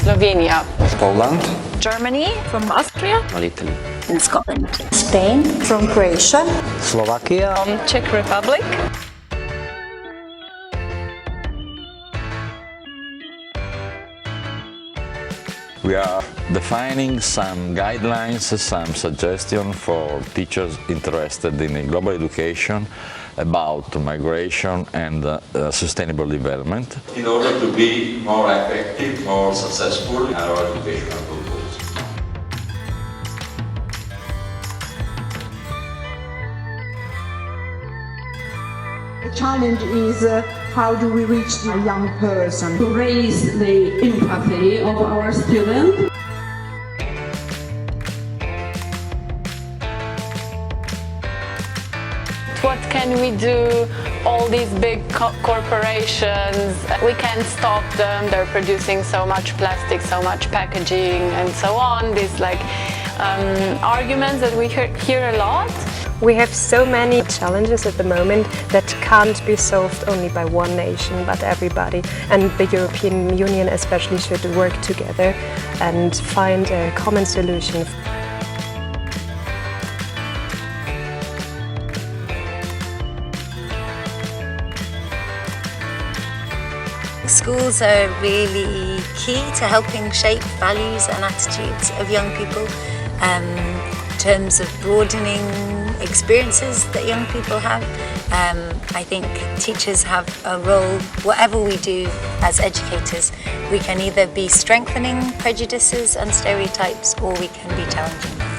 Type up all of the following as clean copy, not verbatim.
Slovenia, Poland, Germany, from Austria, Italy, in Scotland, Spain, from Croatia, Slovakia, Czech Republic. we are defining some guidelines, some suggestions for teachers interested in global education about migration and sustainable development. In order to be more effective, more successful in our educational purpose. The challenge is how do we reach the young person? To raise the empathy of our students. What can we do? All these big corporations, we can't stop them. They're producing so much plastic, so much packaging, and so on. These arguments that we hear a lot. We have so many challenges at the moment that can't be solved only by one nation, but everybody. And the European Union especially should work together and find a common solution. Schools are really key to helping shape values and attitudes of young people in terms of broadening experiences that young people have. I think teachers have a role, whatever we do as educators, we can either be strengthening prejudices and stereotypes or we can be challenging them.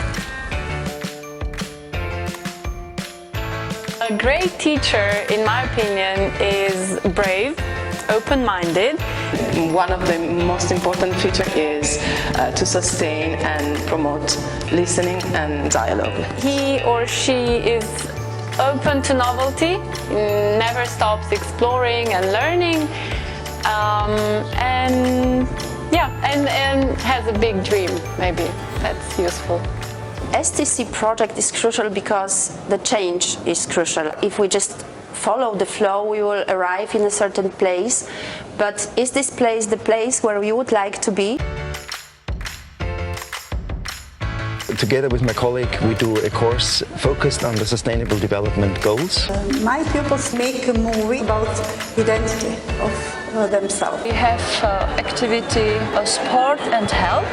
A great teacher, in my opinion, is brave, open-minded. One of the most important features is to sustain and promote listening and dialogue. He or she is open to novelty, never stops exploring and learning, and has a big dream. Maybe that's useful. STC project is crucial because the change is crucial. If we just follow the flow, we will arrive in a certain place. But is this place the place where we would like to be? Together with my colleague, we do a course focused on the sustainable development goals. My pupils make a movie about identity of themselves. we have activity, sport and health.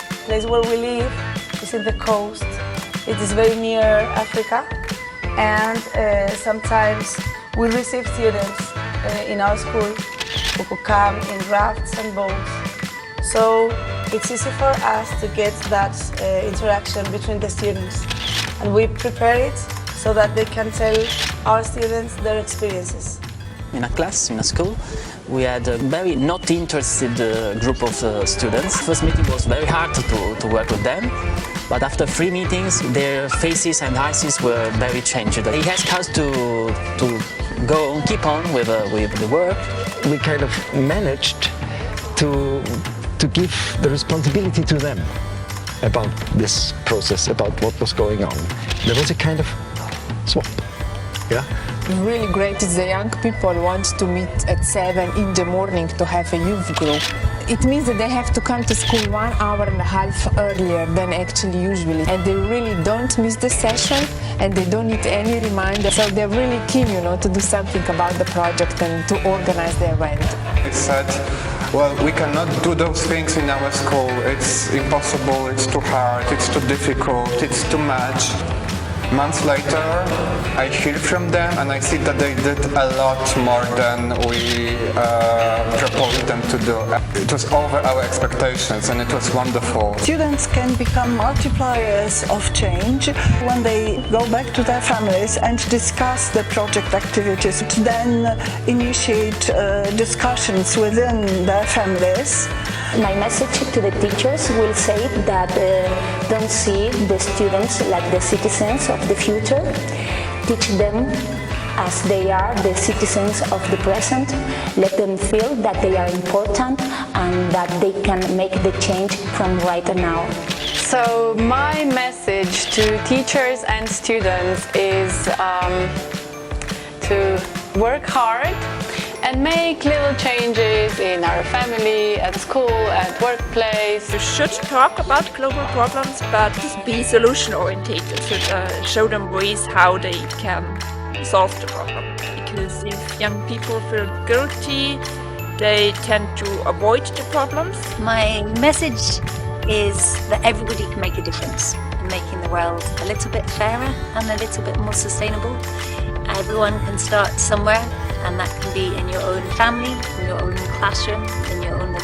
The place where we live is in the coast. It is very near Africa, and sometimes we receive students in our school who come in rafts and boats. So it's easy for us to get that interaction between the students, and we prepare it so that they can tell our students their experiences. In a class, in a school, we had a very not interested group of students. First meeting was very hard to work with them, but after 3 meetings, their faces and eyes were very changed. He asked us to go keep on with the work. We kind of managed to give the responsibility to them about this process, about what was going on. There was a kind of swap. Yeah. Really great is the young people want to meet at 7 in the morning to have a youth group. It means that they have to come to school 1.5 hours earlier than actually usually. And they really don't miss the session and they don't need any reminder. So they're really keen, to do something about the project and to organize their event. It's said, well, we cannot do those things in our school. It's impossible, it's too hard, it's too difficult, it's too much. Months later, I hear from them and I see that they did a lot more than we proposed them to do. It was over our expectations and it was wonderful. Students can become multipliers of change when they go back to their families and discuss the project activities, then initiate discussions within their families. My message to the teachers will say that don't see the students like the citizens of the future. Teach them as they are the citizens of the present. Let them feel that they are important and that they can make the change from right now. So my message to teachers and students is to work hard and make little changes in our family, at school, at workplace. You should talk about global problems, but be solution-oriented. You should show them ways how they can solve the problem. Because if young people feel guilty, they tend to avoid the problems. My message is that everybody can make a difference in making the world a little bit fairer and a little bit more sustainable. Everyone can start somewhere, and that can be in your own family, in your own classroom, in your own